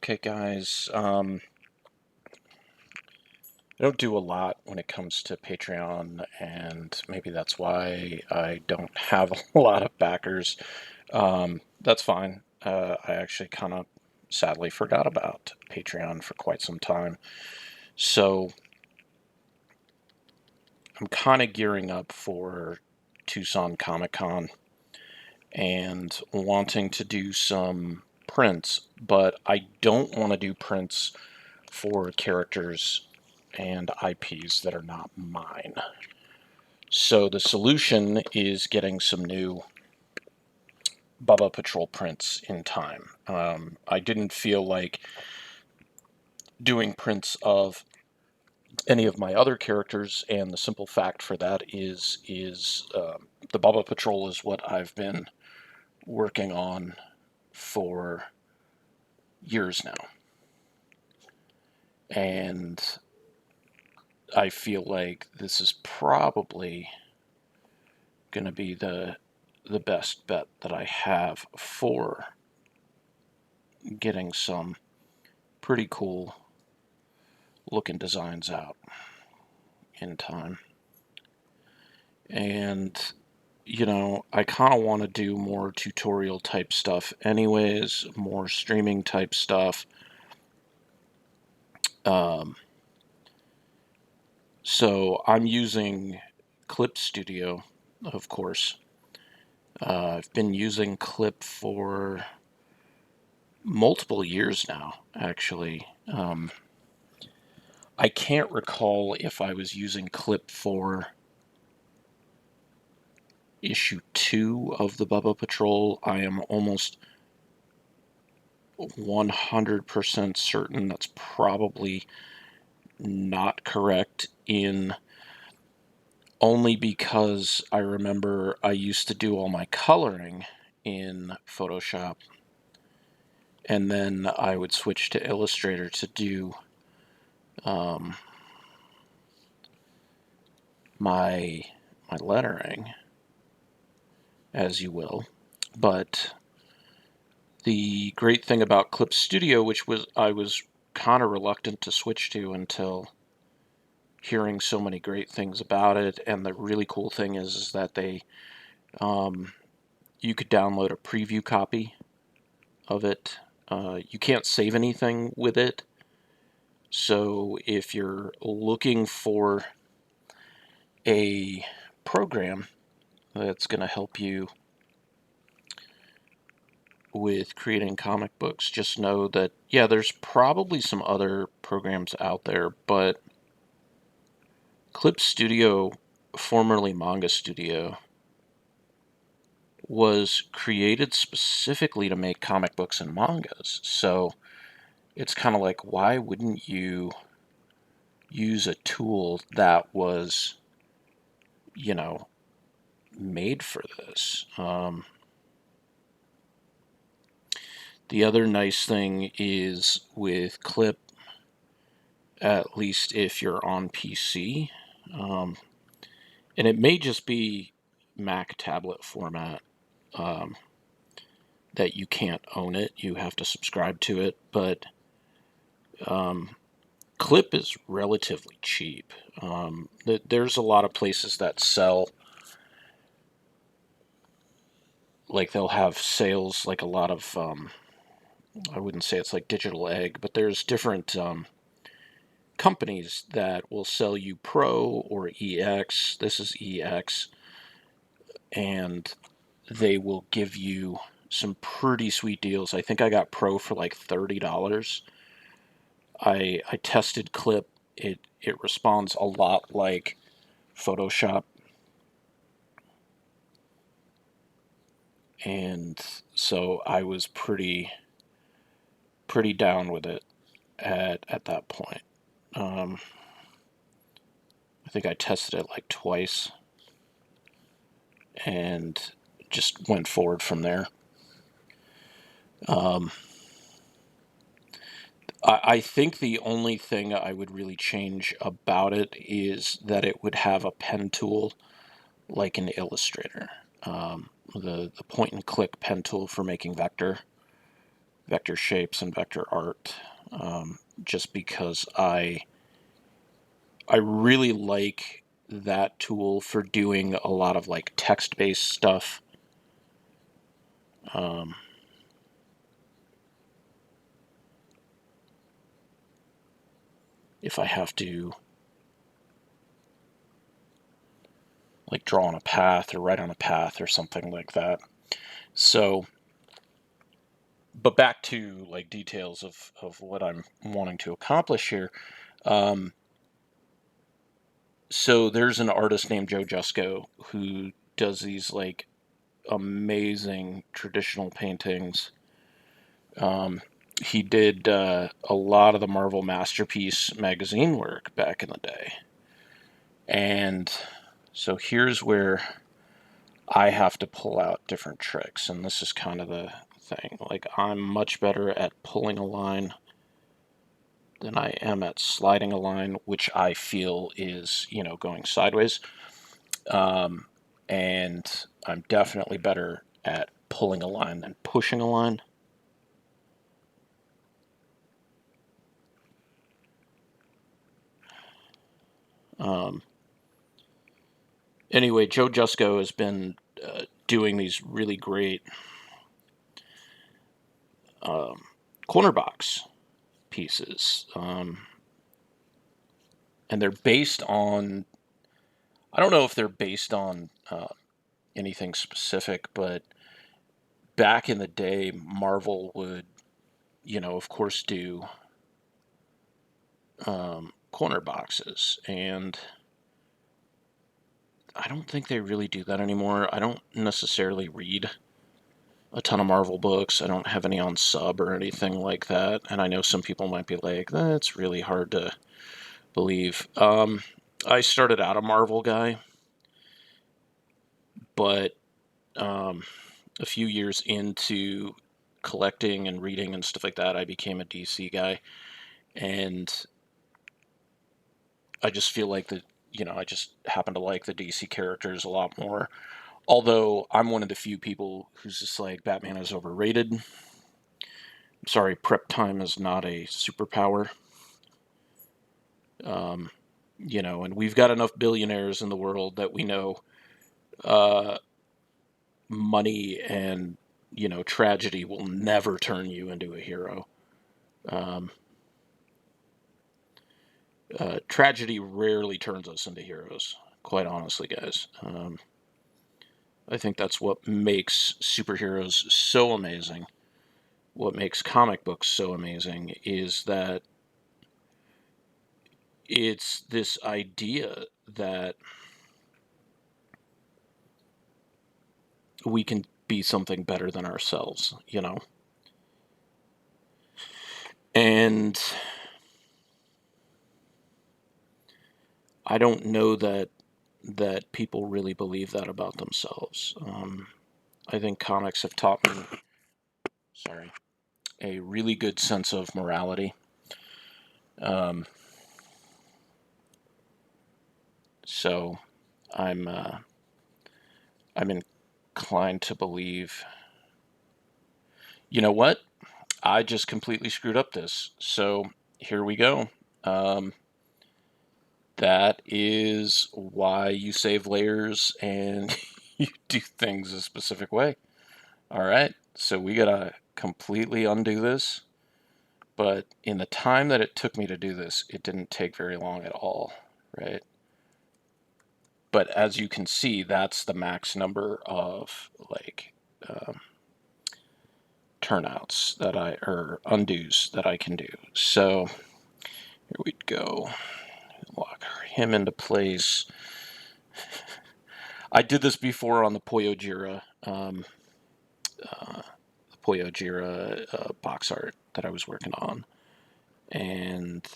Okay, guys, I don't do a lot when it comes to Patreon, and maybe that's why I don't have a lot of backers. That's fine. I actually kind of sadly forgot about Patreon for quite some time. So I'm kind of gearing up for Tucson Comic-Con and wanting to do some prints, but I don't want to do prints for characters and IPs that are not mine. So the solution is getting some new Bubba Patrol prints in time. I didn't feel like doing prints of any of my other characters, and the simple fact for that is the Bubba Patrol is what I've been working on for years now, and I feel like this is probably going to be the best bet that I have for getting some pretty cool looking designs out in time. And I kind of want to do more tutorial type stuff anyways, more streaming type stuff. Um, so I'm using Clip Studio, of course. I've been using Clip for multiple years now, actually. I can't recall if I was using Clip for issue 2 of the Bubba Patrol. I am almost 100% certain that's probably not correct, in only because I remember I used to do all my coloring in Photoshop, and then I would switch to Illustrator to do my lettering, as you will. But the great thing about Clip Studio, which was I was kind of reluctant to switch to until hearing so many great things about it, and the really cool thing is that they you could download a preview copy of it. You can't save anything with it, so if you're looking for a program that's going to help you with creating comic books, just know that, yeah, there's probably some other programs out there, but Clip Studio, formerly Manga Studio, was created specifically to make comic books and mangas. So it's kind of like, why wouldn't you use a tool that was, made for this? The other nice thing is with Clip, at least if you're on PC, and it may just be Mac tablet format, that you can't own it, you have to subscribe to it, but Clip is relatively cheap. There's a lot of places that sell, like they'll have sales, like a lot of, I wouldn't say it's like Digital Egg, but there's different companies that will sell you Pro or EX. This is EX, and they will give you some pretty sweet deals. I think I got Pro for like $30. I tested Clip. It responds a lot like Photoshop, and so I was pretty down with it at that point. I think I tested it like twice and just went forward from there. I think the only thing I would really change about it is that it would have a pen tool like an Illustrator. The point and click pen tool for making vector vector shapes and vector art, just because I really like that tool for doing a lot of like text-based stuff. If I have to like draw on a path or write on a path or something like that. So, but back to like details of what I'm wanting to accomplish here. So there's an artist named Joe Jusko who does these like amazing traditional paintings. He did a lot of the Marvel Masterpiece magazine work back in the day. And so here's where I have to pull out different tricks, and this is kind of the thing. Like, I'm much better at pulling a line than I am at sliding a line, which I feel is, going sideways. And I'm definitely better at pulling a line than pushing a line. Anyway, Joe Jusko has been doing these really great corner box pieces. And they're based on, I don't know if they're based on anything specific, but back in the day, Marvel would, of course, do corner boxes. And I don't think they really do that anymore. I don't necessarily read a ton of Marvel books. I don't have any on sub or anything like that. And I know some people might be like, that's really hard to believe. I started out a Marvel guy, but a few years into collecting and reading and stuff like that, I became a DC guy. And I just feel like I just happen to like the DC characters a lot more. Although I'm one of the few people who's just like, Batman is overrated. I'm sorry, prep time is not a superpower. And we've got enough billionaires in the world that we know money and, tragedy will never turn you into a hero. Tragedy rarely turns us into heroes, quite honestly, guys. I think that's what makes superheroes so amazing. What makes comic books so amazing is that it's this idea that we can be something better than ourselves, And I don't know that people really believe that about themselves. I think comics have taught me, sorry, a really good sense of morality. Um, so I'm I'm inclined to believe. You know what? I just completely screwed up this. So here we go. Um, that is why you save layers and you do things a specific way. All right. So we gotta completely undo this. But in the time that it took me to do this, it didn't take very long at all, right? But as you can see, that's the max number of like turnouts or undos that I can do. So here we go. Lock him into place. I did this before on the Poyo Jira, box art that I was working on, and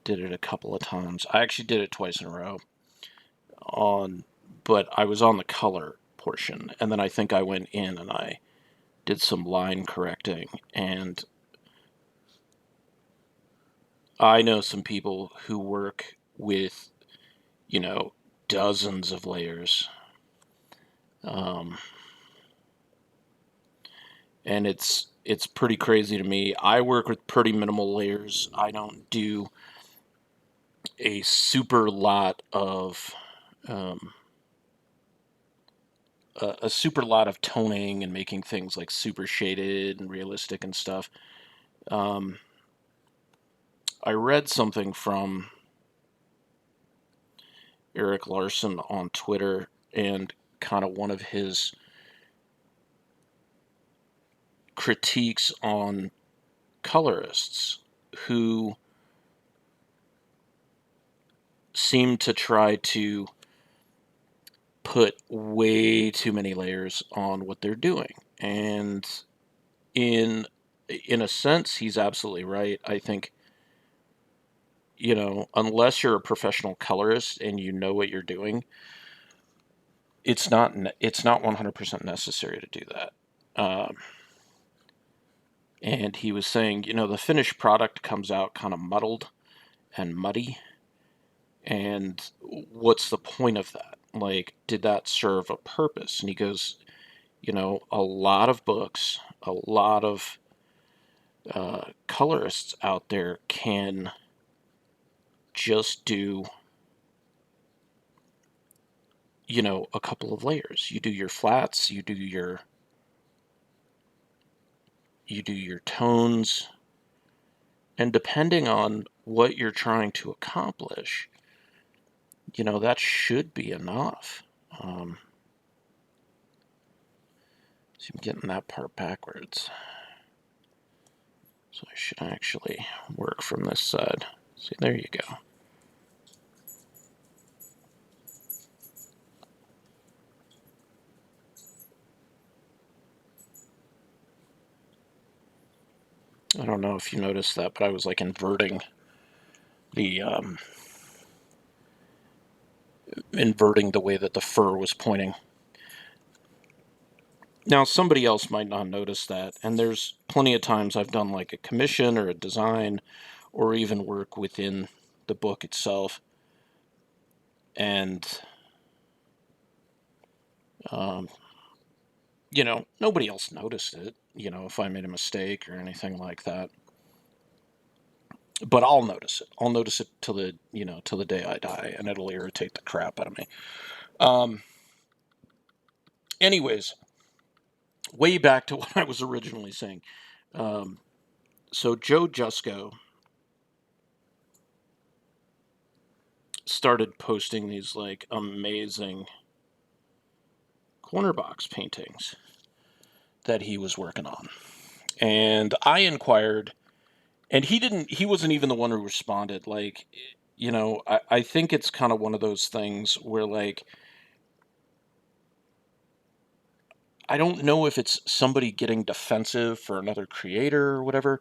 did it a couple of times. I actually did it twice in a row. But I was on the color portion, and then I think I went in and I did some line correcting, and I know some people who work with, dozens of layers. And it's pretty crazy to me. I work with pretty minimal layers. I don't do a super lot of um, a super lot of toning and making things like super shaded and realistic and stuff. Um, I read something from Eric Larson on Twitter, and kind of one of his critiques on colorists who seem to try to put way too many layers on what they're doing. And in in a sense, he's absolutely right. I think, unless you're a professional colorist and you know what you're doing, it's not 100% necessary to do that. Um, and he was saying, the finished product comes out kind of muddled and muddy. And what's the point of that? Like, did that serve a purpose? And he goes, a lot of books, a lot of colorists out there can just do, a couple of layers. You do your flats, you do your tones, and depending on what you're trying to accomplish, that should be enough. Um, so I'm getting that part backwards. So I should actually work from this side. See, there you go. I don't know if you noticed that, but I was like the inverting the way that the fur was pointing. Now, somebody else might not notice that, and there's plenty of times I've done like a commission or a design or even work within the book itself, and um, nobody else noticed it, if I made a mistake or anything like that. But I'll notice it. I'll notice it till the day I die, and it'll irritate the crap out of me. Um, anyways, way back to what I was originally saying. Um, so Joe Jusko started posting these like amazing corner box paintings that he was working on. And I inquired, and he wasn't even the one who responded. Like, I think it's kind of one of those things where, like, I don't know if it's somebody getting defensive for another creator or whatever.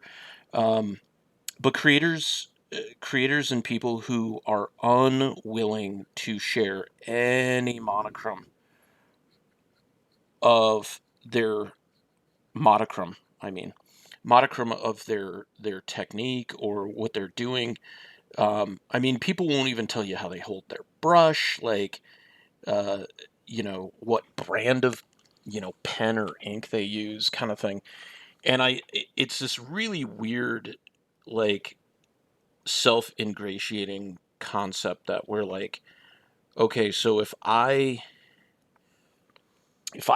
But creators and people who are unwilling to share any of their monochrome, I mean, monochrome of their technique or what they're doing. I mean, people won't even tell you how they hold their brush, like, uh, what brand of, pen or ink they use, kind of thing. And it's this really weird, like, self-ingratiating concept that we're like, okay, so if I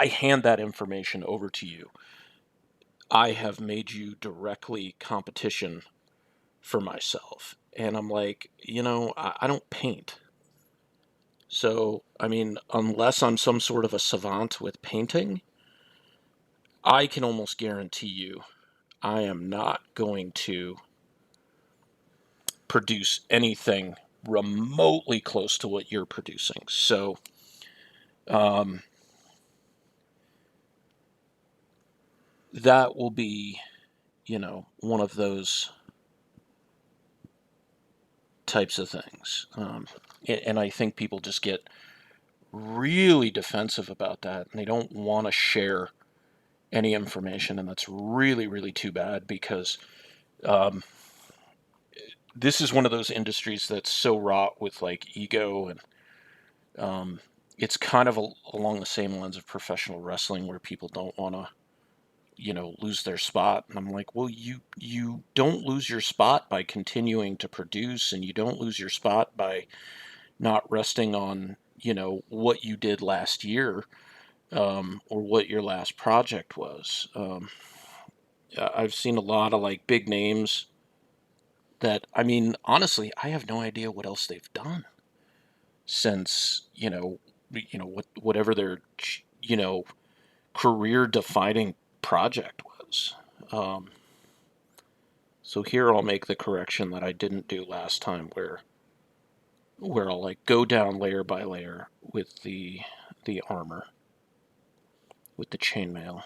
hand that information over to you, I have made you directly competition for myself. And I'm like, I don't paint. So, I mean, unless I'm some sort of a savant with painting, I can almost guarantee you I am not going to produce anything remotely close to what you're producing. So, um, that will be, one of those types of things. And I think people just get really defensive about that, and they don't want to share any information, and that's really, really too bad because um, this is one of those industries that's so wrought with like ego, and um, it's kind of along the same lines of professional wrestling where people don't want to lose their spot. And I'm like, well, you don't lose your spot by continuing to produce, and you don't lose your spot by not resting on, what you did last year, or what your last project was. I've seen a lot of like big names that, I mean, honestly, I have no idea what else they've done since, whatever their, career defining project was. Um, so here I'll make the correction that I didn't do last time, where I'll like go down layer by layer with the armor, with the chainmail.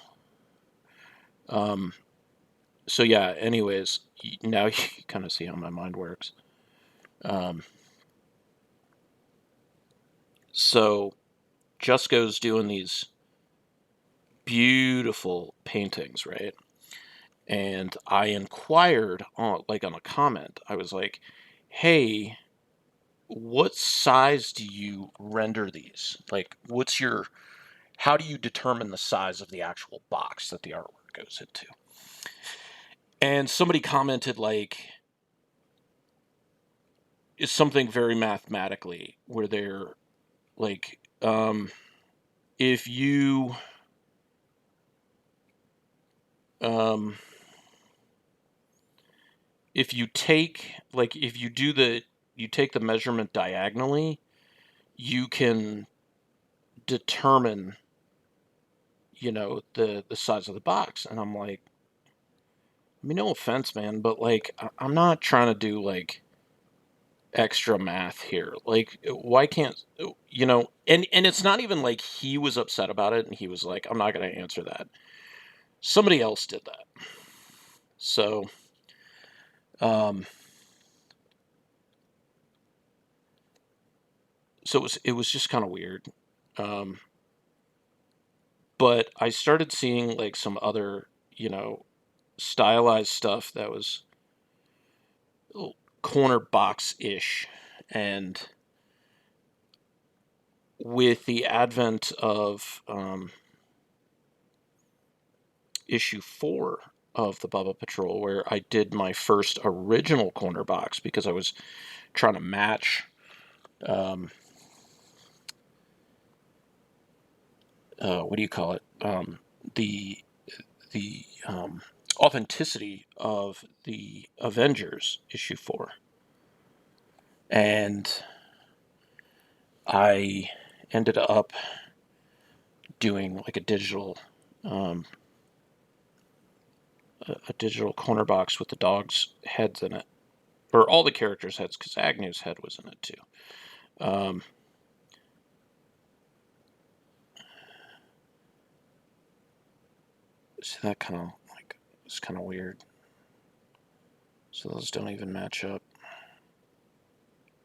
Um, so yeah, anyways, now you kind of see how my mind works. Um, so Jusco's doing these beautiful paintings, right? And I inquired on a comment. I was like, "Hey, what size do you render these? Like, how do you determine the size of the actual box that the artwork goes into?" And somebody commented like, is something very mathematically, where they're like, if you um, if you take like if you do you take the measurement diagonally, you can determine, the size of the box. And I'm like, I mean, no offense, man, but like, I'm not trying to do like extra math here. Like, why can't, and it's not even like he was upset about it and he was like, I'm not going to answer that. Somebody else did that. So, um, it was just kind of weird. Um, but I started seeing like some other, stylized stuff that was corner box ish. And with the advent of issue 4 of the Bubba Patrol, where I did my first original corner box because I was trying to match what do you call it? The authenticity of the Avengers issue 4. And I ended up doing like um, a digital corner box with the dogs' heads in it, or all the characters' heads, because Agnew's head was in it too. Um, so that kind of like it's kind of weird. So those don't even match up.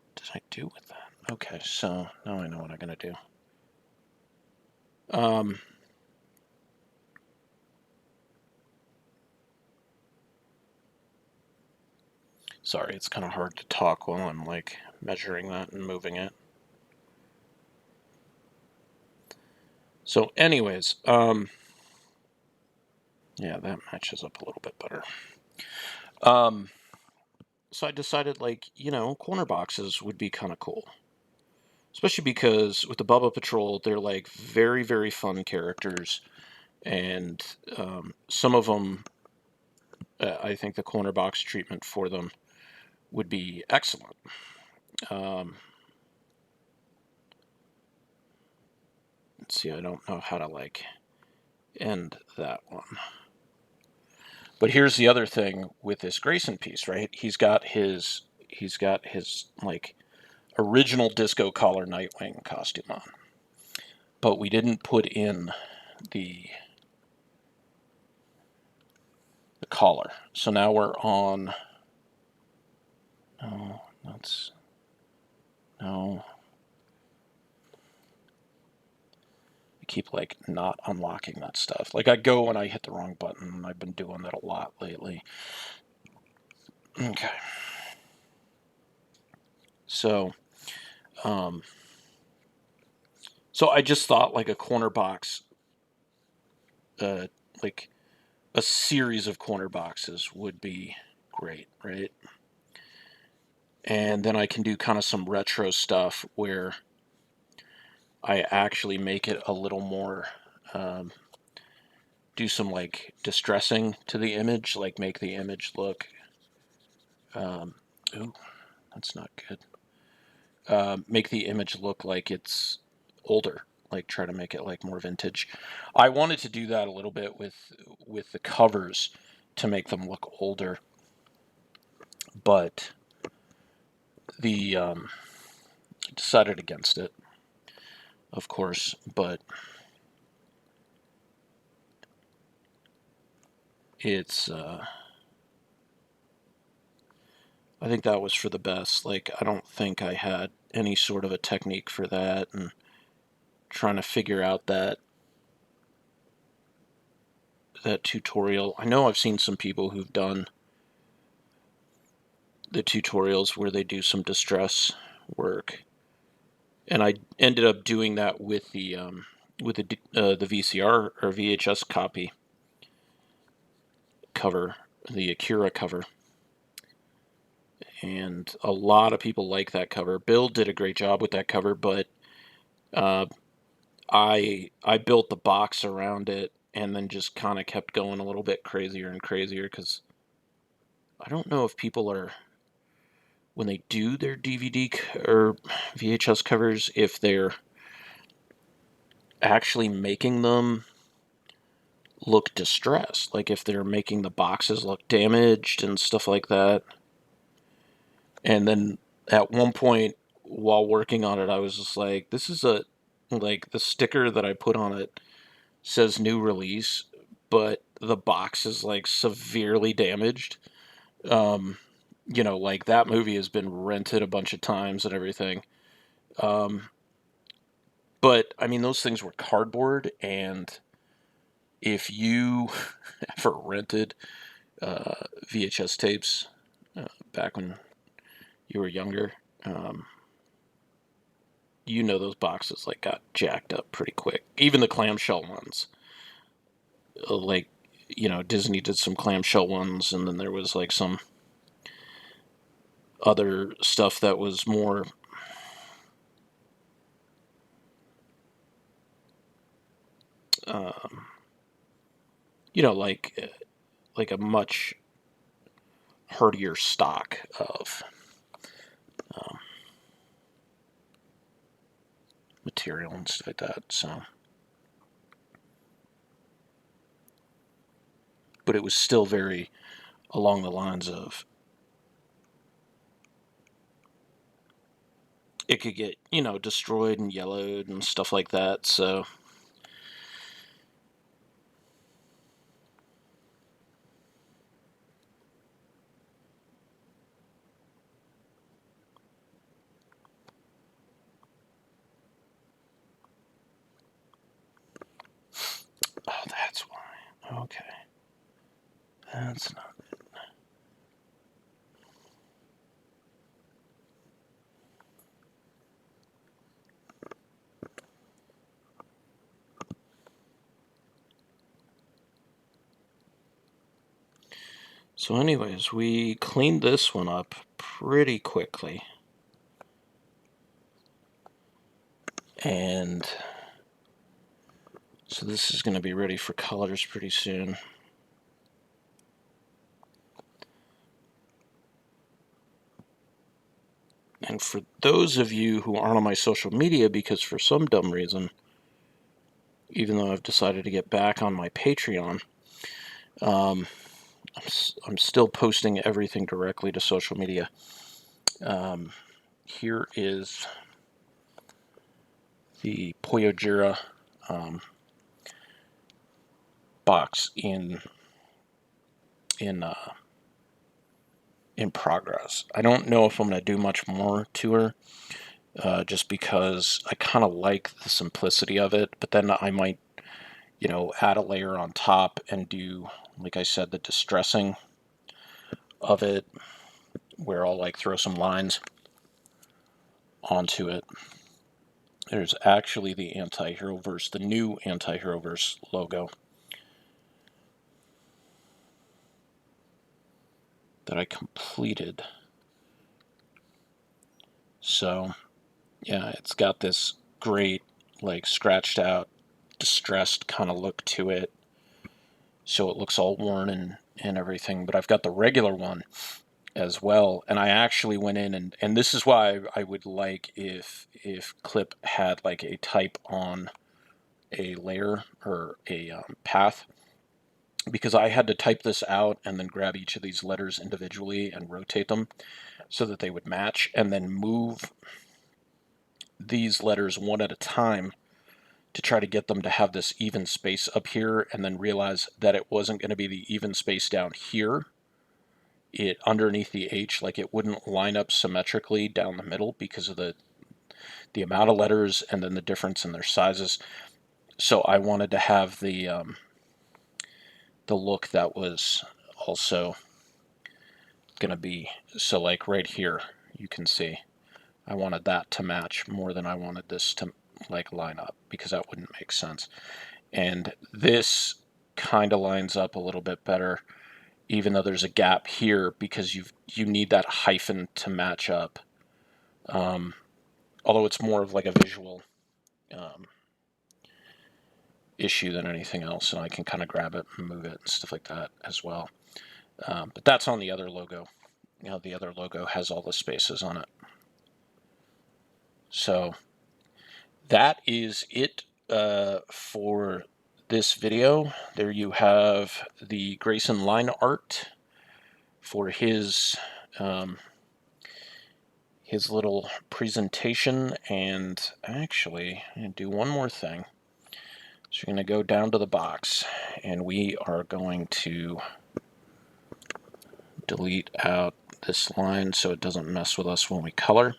What did I do with that? Okay, so now I know what I'm gonna do. Sorry, it's kind of hard to talk while I'm like measuring that and moving it. So anyways, yeah, that matches up a little bit better. So I decided like, corner boxes would be kind of cool. Especially because with the Bubba Patrol, they're like very, very fun characters. And some of them, I think the corner box treatment for them would be excellent. Let's see, I don't know how to like end that one. But here's the other thing with this Grayson piece, right? He's got his like original disco collar Nightwing costume on. But we didn't put in the collar. So now we're on. No, that's no. I keep like not unlocking that stuff. Like I go and I hit the wrong button. I've been doing that a lot lately. Okay. So, um, so I just thought like a corner box, like a series of corner boxes would be great, right? And then I can do kind of some retro stuff where I actually make it a little more, um, do some like distressing to the image, like make the image look, um, ooh, that's not good. Make the image look like it's older, like try to make it like more vintage. I wanted to do that a little bit with the covers to make them look older, but the decided against it, of course. But it's I think that was for the best. Like I don't think I had any sort of a technique for that, and trying to figure out that tutorial. I know I've seen some people who've done the tutorials where they do some distress work, and I ended up doing that with the VCR or VHS copy cover, the Akira cover, and a lot of people like that cover. Bill did a great job with that cover, but uh, I built the box around it and then just kind of kept going a little bit crazier and crazier because I don't know if people are, when they do their DVD or VHS covers, if they're actually making them look distressed, like if they're making the boxes look damaged and stuff like that. And then at one point while working on it, I was just like, this is like the sticker that I put on it says new release, but the box is like severely damaged. Um, like that movie has been rented a bunch of times and everything. Um, but I mean, those things were cardboard, and if you ever rented VHS tapes back when you were younger, um, those boxes like got jacked up pretty quick. Even the clamshell ones, like Disney did some clamshell ones, and then there was like some other stuff that was more um, like a much herdier stock of um, material and stuff like that. So, but it was still very along the lines of it could get destroyed and yellowed and stuff like that. So oh, that's why. Okay, that's not. So, anyways, we cleaned this one up pretty quickly, and so this is going to be ready for colors pretty soon. And for those of you who aren't on my social media, because for some dumb reason, even though I've decided to get back on my Patreon, um, I'm still posting everything directly to social media. Here is the Poyojira um, box in uh, in progress. I don't know if I'm going to do much more to her, just because I kind of like the simplicity of it. But then I might, add a layer on top and do, like I said, the distressing of it, where I'll like throw some lines onto it. There's actually the Anti-Hero Verse, the new Anti-Hero Verse logo. that I completed. So yeah, it's got this great, like, scratched out, distressed kind of look to it. So it looks all worn and everything. But I've got the regular one as well. And I actually went in and this is why I would like if Clip had like a type on a layer or a path, because I had to type this out and then grab each of these letters individually and rotate them so that they would match, and then move these letters one at a time to try to get them to have this even space up here, and then realize that it wasn't going to be the even space down here. It underneath the H, like it wouldn't line up symmetrically down the middle because of the amount of letters and then the difference in their sizes. So I wanted to have the look that was also going to be, so like right here, you can see I wanted that to match more than I wanted this to like line up, because that wouldn't make sense. And this kind of lines up a little bit better, even though there's a gap here, because you need that hyphen to match up. Although it's more of like a visual issue than anything else, and I can kind of grab it and move it and stuff like that as well. But that's on the other logo. You know, the other logo has all the spaces on it. So that is it for this video. There you have the Grayson line art for his little presentation. And actually, I'm going to do one more thing. So you're going to go down to the box, and we are going to delete out this line so it doesn't mess with us when we color.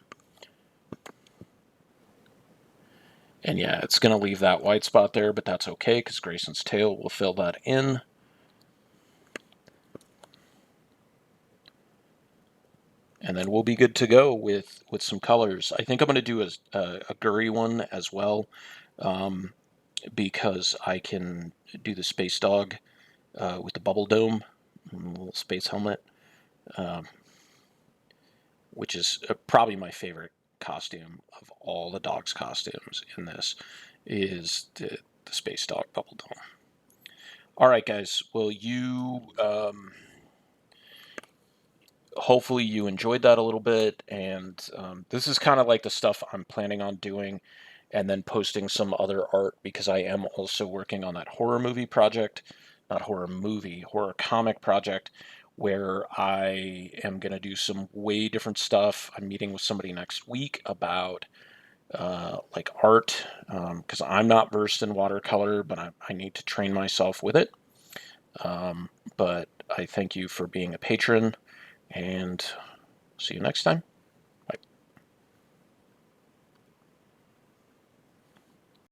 And yeah, it's going to leave that white spot there, but that's okay because Grayson's tail will fill that in. And then we'll be good to go with some colors. I think I'm going to do a Gurry one as well, because I can do the Space Dog with the bubble dome, little space helmet, which is probably my favorite costume of all the dog's costumes in this, is the Space Dog bubble dome. All right, guys. Well, hopefully you enjoyed that a little bit, and this is kind of like the stuff I'm planning on doing, and then posting some other art, because I am also working on that horror comic project, where I am going to do some way different stuff. I'm meeting with somebody next week about like art, because I'm not versed in watercolor, but I need to train myself with it. But I thank you for being a patron, and see you next time.